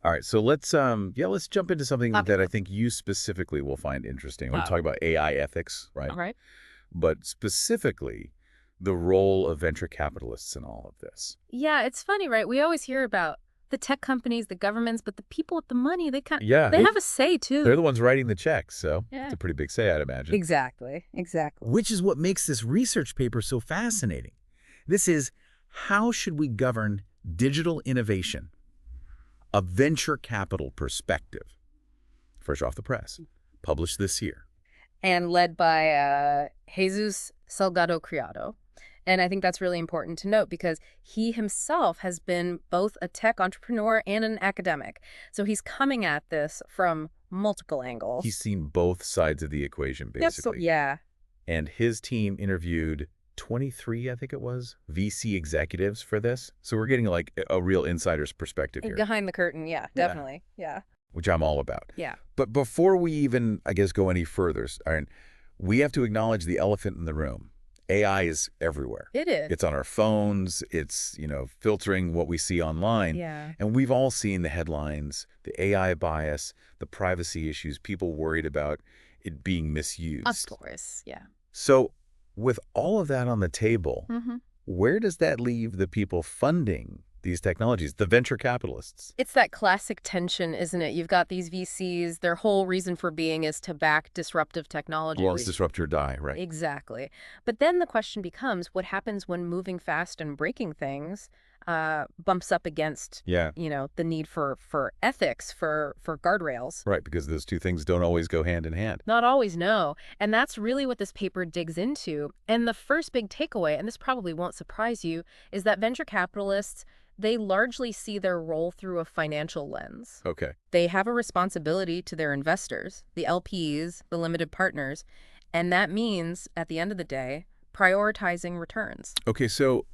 All right, so let's jump into something Okay. that I think you specifically will find interesting. We're Oh, talking about AI ethics, right? all right. But specifically, the role of venture capitalists in all of this. Yeah, it's funny, right? We always hear about the tech companies, the governments, but the people with the money, Yeah, they have a say they're too. the ones writing the checks, so it's Yeah. a pretty big say, I'd imagine. Exactly. Exactly. Which is what makes this research paper so fascinating. This is how should we govern digital innovation, a venture capital perspective, fresh off the press, published this year. And led by Jesus Salgado Criado. And I think that's really important to note because he himself has been both a tech entrepreneur and an academic. So he's coming at this from multiple He's angles. seen both sides of the equation, Yep. So basically. yeah, And his team interviewed 23, I think it was, VC executives for this. So we're getting like a real insider's perspective here, behind the curtain. Yeah, Yeah. definitely. Yeah. which I'm all about. Yeah. But before we even, I guess, go any further, Aaron, we have to acknowledge the elephant in the room. AI is everywhere. It is. It's on our phones. It's, filtering what we see online. Yeah. And we've all seen the headlines, the AI bias, the privacy issues, people worried about it being misused. Of course. Yeah. So with all of that on the table, Mm-hmm. where does that leave the people funding these technologies, the venture capitalists? It's that classic tension, isn't it? You've got these VCs, their whole reason for being is to back disruptive technology. Well, it's disrupt or die, right? Exactly. But then the question becomes, what happens when moving fast and breaking things bumps up against, Yeah, the need for ethics, for guardrails? right, because those two things don't always go hand in hand. Not always, no. And that's really what this paper digs into. And the first big takeaway, and this probably won't surprise you, is that venture capitalists, they largely see their role through a financial lens. Okay. They have a responsibility to their investors, the LPs, the limited partners, and that means, at the end of the day, prioritizing returns. Okay, so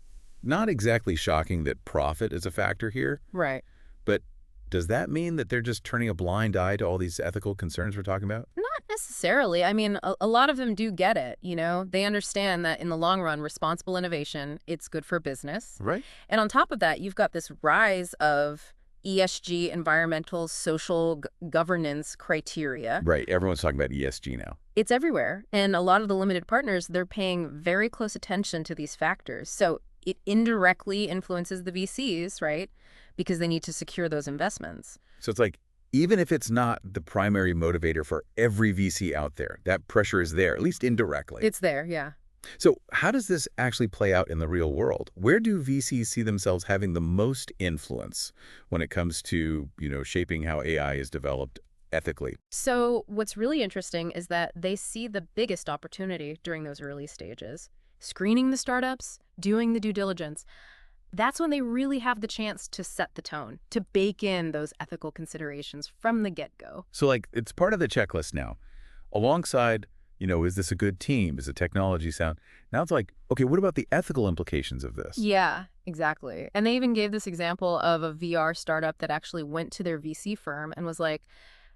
not exactly shocking that profit is a factor here, Right. but does that mean that they're just turning a blind eye to all these ethical concerns we're talking about? Not necessarily. I mean, a lot of them do get it, They understand that in the long run, responsible innovation, it's good for business. Right. And on top of that, you've got this rise of ESG, environmental, social governance criteria. Right, everyone's talking about ESG now. It's everywhere. And a lot of the limited partners, they're paying very close attention to these factors. So it indirectly influences the VCs, right? Because they need to secure those investments. So it's like, even if it's not the primary motivator for every VC out there, that pressure is there, at least indirectly. It's there, yeah. So how does this actually play out in the real world? Where do VCs see themselves having the most influence when it comes to, shaping how AI is developed ethically? So what's really interesting is that they see the biggest opportunity during those early stages. Screening the startups, doing the due diligence. That's when they really have the chance to set the tone, to bake in those ethical considerations from the get-go. So like it's part of the checklist now. Alongside, is this a good team? Is the technology sound? Now it's like, okay, what about the ethical implications of this? Yeah, exactly. And they even gave this example of a VR startup that actually went to their VC firm and was like,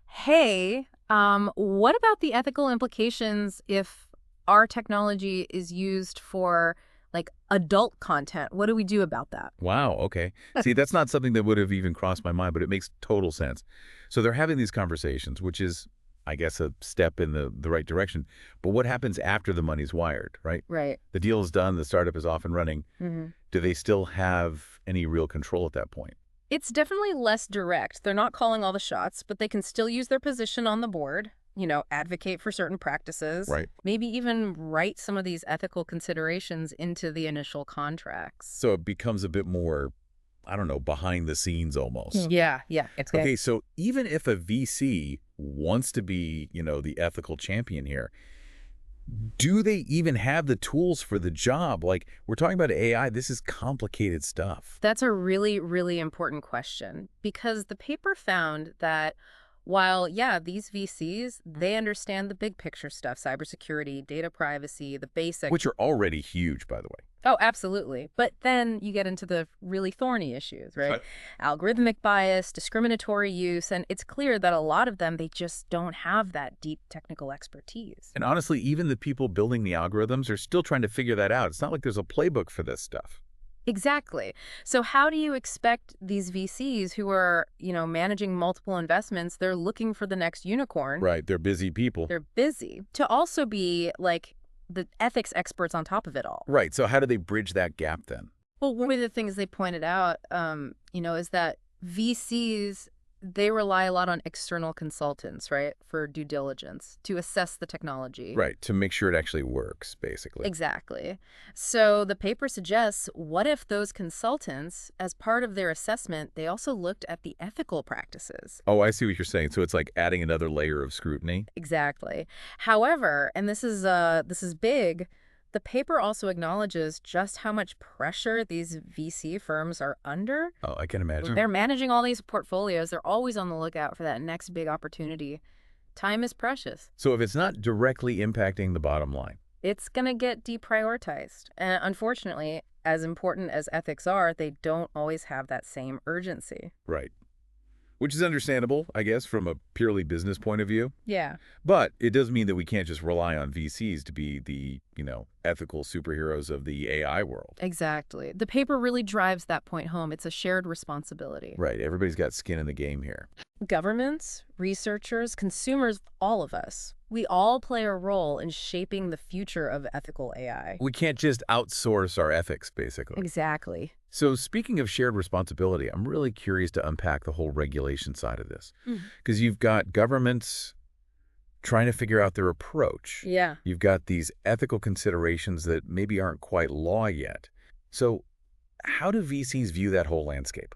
hey, what about the ethical implications if our technology is used for like adult content? What do we do about that? Wow, okay. See, that's not something that would have even crossed my mind, but it makes total sense. So they're having these conversations, which is, I guess, a step in the right direction. But what happens after the money's wired, right? Right. The deal is done, the startup is off and running. Mm-hmm. Do they still have any real control at that point? It's definitely less direct. They're not calling all the shots, but they can still use their position on the board, advocate for certain practices. Right. Maybe even write some of these ethical considerations into the initial contracts. So it becomes a bit more, I don't know, behind the scenes almost. Yeah, it's Okay, so even if a VC wants to be, the ethical champion here, do they even have the tools for the job? Like, we're talking about AI, this is complicated stuff. That's a really, really important question because the paper found that while, these VCs, they understand the big picture stuff, cybersecurity, data privacy, the basic. Which are already huge, by the way. Oh, absolutely. But then you get into the really thorny issues, right? Algorithmic bias, discriminatory use, and it's clear that a lot of them, they just don't have that deep technical expertise. And honestly, even the people building the algorithms are still trying to figure that out. It's not like there's a playbook for this stuff. Exactly. So how do you expect these VCs who are, managing multiple investments, they're looking for the next unicorn. Right, they're busy people. They're busy to also be like the ethics experts on top of it all. Right, so how do they bridge that gap then? Well, one of the things they pointed out, is that VCs, they rely a lot on external consultants, right, for due diligence to assess the technology. Right, to make sure it actually works, basically. Exactly. So the paper suggests, what if those consultants, as part of their assessment, they also looked at the ethical practices? Oh, I see what you're saying. So it's like adding another layer of scrutiny? Exactly. However, and this is big, the paper also acknowledges just how much pressure these VC firms are under. Oh, I can imagine. They're managing all these portfolios. They're always on the lookout for that next big opportunity. Time is precious. So if it's not directly impacting the bottom line. It's going to get deprioritized. And unfortunately, as important as ethics are, they don't always have that same urgency. Right. Which is understandable, I guess, from a purely business point of view. Yeah. But it does mean that we can't just rely on VCs to be the, ethical superheroes of the AI world. Exactly. The paper really drives that point home. It's a shared responsibility. Right. Everybody's got skin in the game here. Governments, researchers, consumers, all of us, we all play a role in shaping the future of ethical AI. We can't just outsource our ethics, basically. Exactly. So speaking of shared responsibility, I'm really curious to unpack the whole regulation side of this. Because you've got governments trying to figure out their approach. Yeah. You've got these ethical considerations that maybe aren't quite law yet. So how do VCs view that whole landscape?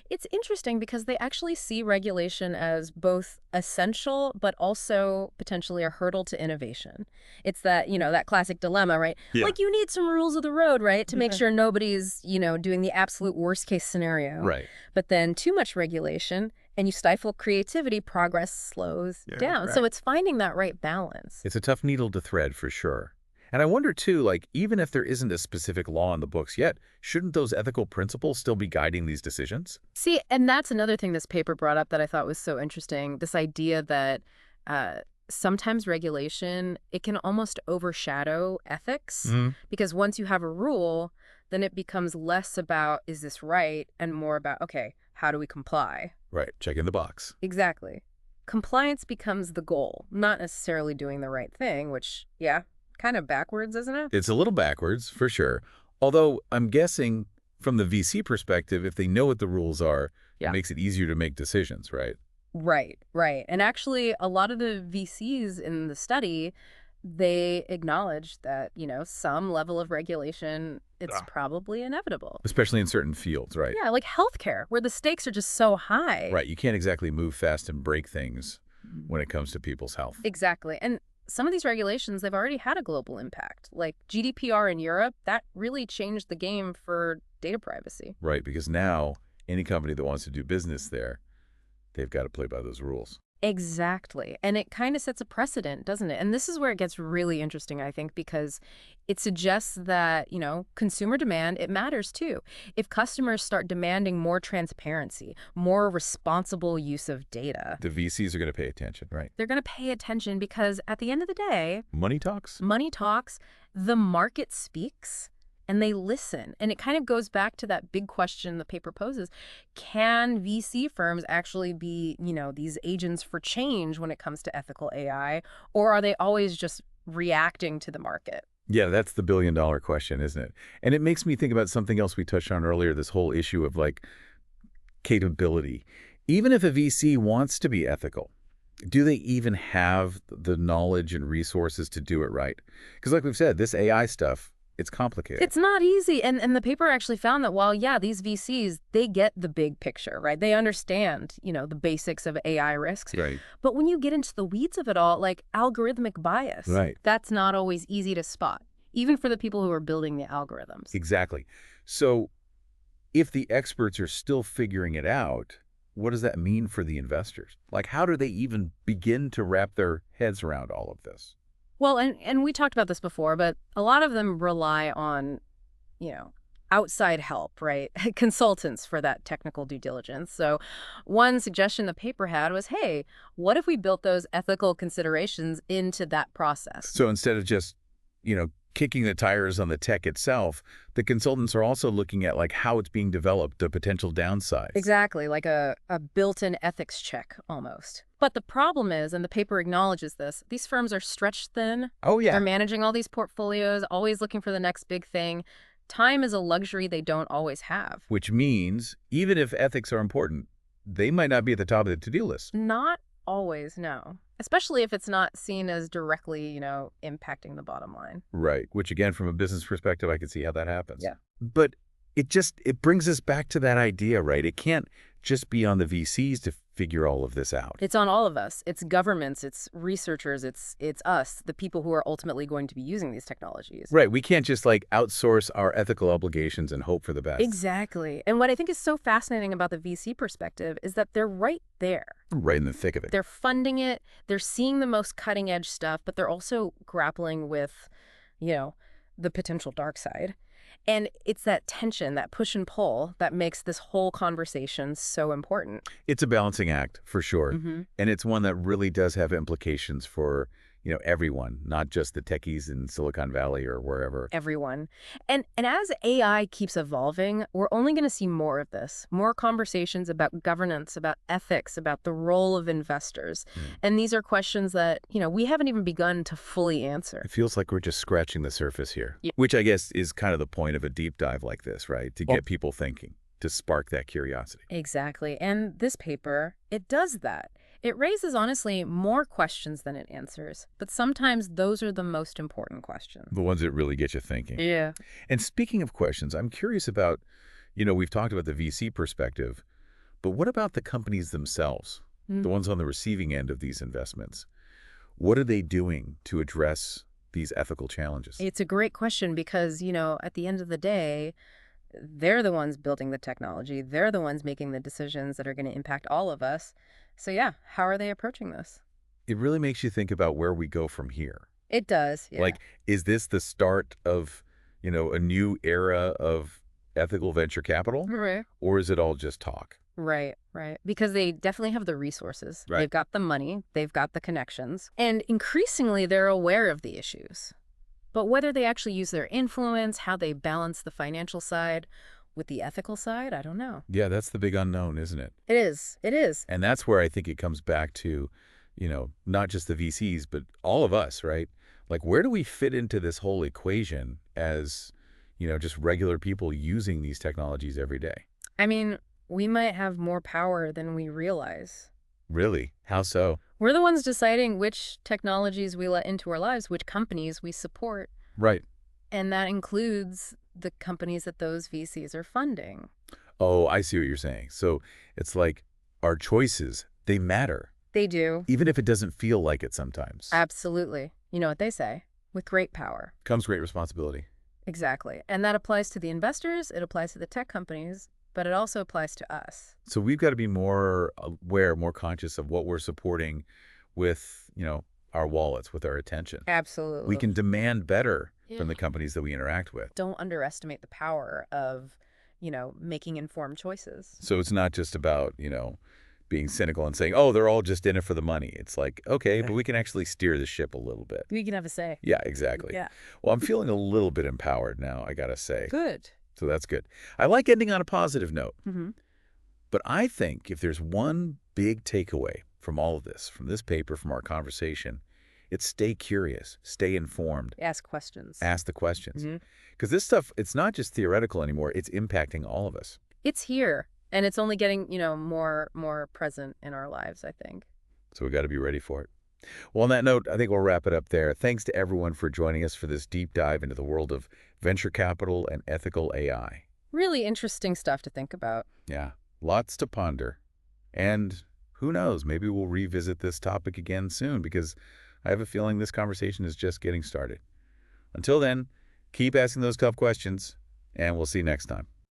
It's interesting because they actually see regulation as both essential but also potentially a hurdle to innovation. It's that, that classic dilemma, right? Yeah. Like you need some rules of the road, right? To make sure nobody's, doing the absolute worst case scenario. Right. But then too much regulation and you stifle creativity, progress slows down. right. So it's finding that right balance. It's a tough needle to thread for sure. And I wonder, too, even if there isn't a specific law in the books yet, shouldn't those ethical principles still be guiding these decisions? See, and that's another thing this paper brought up that I thought was so interesting, this idea that sometimes regulation, it can almost overshadow ethics, because once you have a rule, then it becomes less about, is this right, and more about, okay, how do we comply? Right, checking the box. Exactly. Compliance becomes the goal, not necessarily doing the right thing, which, yeah, kind of backwards, isn't it? It's a little backwards, for sure. Although I'm guessing from the VC perspective, if they know what the rules are, it makes it easier to make decisions, right? Right, right. And actually, a lot of the VCs in the study, they acknowledge that, some level of regulation, it's probably inevitable. Especially in certain fields, right? Yeah, like healthcare, where the stakes are just so high. Right, you can't exactly move fast and break things when it comes to people's health. Exactly. And some of these regulations, they've already had a global impact. Like GDPR in Europe, that really changed the game for data privacy. Right, because now any company that wants to do business there, they've got to play by those rules. Exactly. And it kind of sets a precedent, doesn't it? And this is where it gets really interesting, I think, because it suggests that, consumer demand, it matters too. If customers start demanding more transparency, more responsible use of data, The VCs are going to pay attention, right? they're going to pay attention because at the end of the day, Money talks? money talks, the market speaks, and they listen. And it kind of goes back to that big question the paper poses. Can VC firms actually be, these agents for change when it comes to ethical AI? Or are they always just reacting to the market? Yeah, that's the billion-dollar question, isn't it? And it makes me think about something else we touched on earlier, this whole issue of, capability. Even if a VC wants to be ethical, do they even have the knowledge and resources to do it right? Because like we've said, this AI stuff, it's complicated. It's not easy. And the paper actually found that while, these VCs, they get the big picture, right? They understand, the basics of AI risks. Right. But when you get into the weeds of it all, like algorithmic bias, Right. that's not always easy to spot, even for the people who are building the algorithms. Exactly. So if the experts are still figuring it out, what does that mean for the investors? How do they even begin to wrap their heads around all of this? Well, and we talked about this before, but a lot of them rely on, outside help, right? Consultants for that technical due diligence. So one suggestion the paper had was, hey, what if we built those ethical considerations into that process? So instead of just, kicking the tires on the tech itself, the consultants are also looking at like how it's being developed, the potential downsides. Exactly, like a built-in ethics check almost. But the problem is, and the paper acknowledges this, these firms are stretched thin. Oh, They're yeah. managing all these portfolios, always looking for the next big thing. Time is a luxury they don't always have. Which means even if ethics are important, they might not be at the top of the to-do list. Not always, no. Especially if it's not seen as directly, impacting the bottom line. Right. Which again, from a business perspective, I can see how that happens. Yeah. But it brings us back to that idea, right? It can't just be on the VCs to figure all of this out. It's on all of us. It's governments, it's researchers, it's us, the people who are ultimately going to be using these technologies. Right. We can't just like outsource our ethical obligations and hope for the best. Exactly. And what I think is so fascinating about the VC perspective is that they're right there. Right in the thick of it. They're funding it, they're seeing the most cutting edge stuff, but they're also grappling with, the potential dark side. And it's that tension, that push and pull, that makes this whole conversation so important. It's a balancing act, for sure. Mm-hmm. And it's one that really does have implications for, everyone, not just the techies in Silicon Valley or wherever. Everyone. And as AI keeps evolving, we're only going to see more of this, more conversations about governance, about ethics, about the role of investors. And these are questions that, we haven't even begun to fully answer. It feels like we're just scratching the surface here, Yeah. which I guess is kind of the point of a deep dive like this, right? To get people thinking, to spark that curiosity. Exactly. And this paper, it does that. It raises, honestly, more questions than it answers. But sometimes those are the most important questions. The ones that really get you thinking. Yeah. And speaking of questions, I'm curious about, we've talked about the VC perspective, but what about the companies themselves, the ones on the receiving end of these investments? What are they doing to address these ethical challenges? It's a great question because, at the end of the day, they're the ones building the technology. They're the ones making the decisions that are going to impact all of us. So yeah, how are they approaching this? It really makes you think about where we go from here. It does, yeah. Like, is this the start of, a new era of ethical venture capital? Right. Or is it all just talk? Right. Because they definitely have the resources. Right. They've got the money. They've got the connections. And increasingly, they're aware of the issues. But whether they actually use their influence, how they balance the financial side with the ethical side, I don't know. Yeah, that's the big unknown, isn't it? It is. And that's where I think it comes back to, not just the VCs, but all of us, right? Like, where do we fit into this whole equation as, just regular people using these technologies every day? I mean, we might have more power than we realize. Really? How so? We're the ones deciding which technologies we let into our lives, which companies we support. Right. And that includes the companies that those VCs are funding. Oh, I see what you're saying. So it's like our choices, they matter. They do. Even if it doesn't feel like it sometimes. Absolutely. You know what they say, with great power. Comes great responsibility. Exactly. And that applies to the investors, it applies to the tech companies, but it also applies to us. So we've got to be more aware, more conscious of what we're supporting with, our wallets, with our attention. Absolutely. We can demand better from the companies that we interact with. Don't underestimate the power of, making informed choices. So it's not just about, being cynical and saying, oh, they're all just in it for the money. It's like, okay, but we can actually steer the ship a little bit. We can have a say. Yeah, exactly. Yeah. Well, I'm feeling a little bit empowered now, I got to say. Good. So that's good. I like ending on a positive note. Mm-hmm. But I think if there's one big takeaway from all of this, from this paper, from our conversation, it's stay curious, stay informed. Ask questions. Ask the questions. Mm-hmm. Because this stuff, it's not just theoretical anymore. It's impacting all of us. It's here, and it's only getting, more present in our lives, I think. So we got to be ready for it. Well, on that note, I think we'll wrap it up there. Thanks to everyone for joining us for this deep dive into the world of venture capital and ethical AI. Really interesting stuff to think about. Yeah, lots to ponder. And who knows, maybe we'll revisit this topic again soon because I have a feeling this conversation is just getting started. Until then, keep asking those tough questions, and we'll see you next time.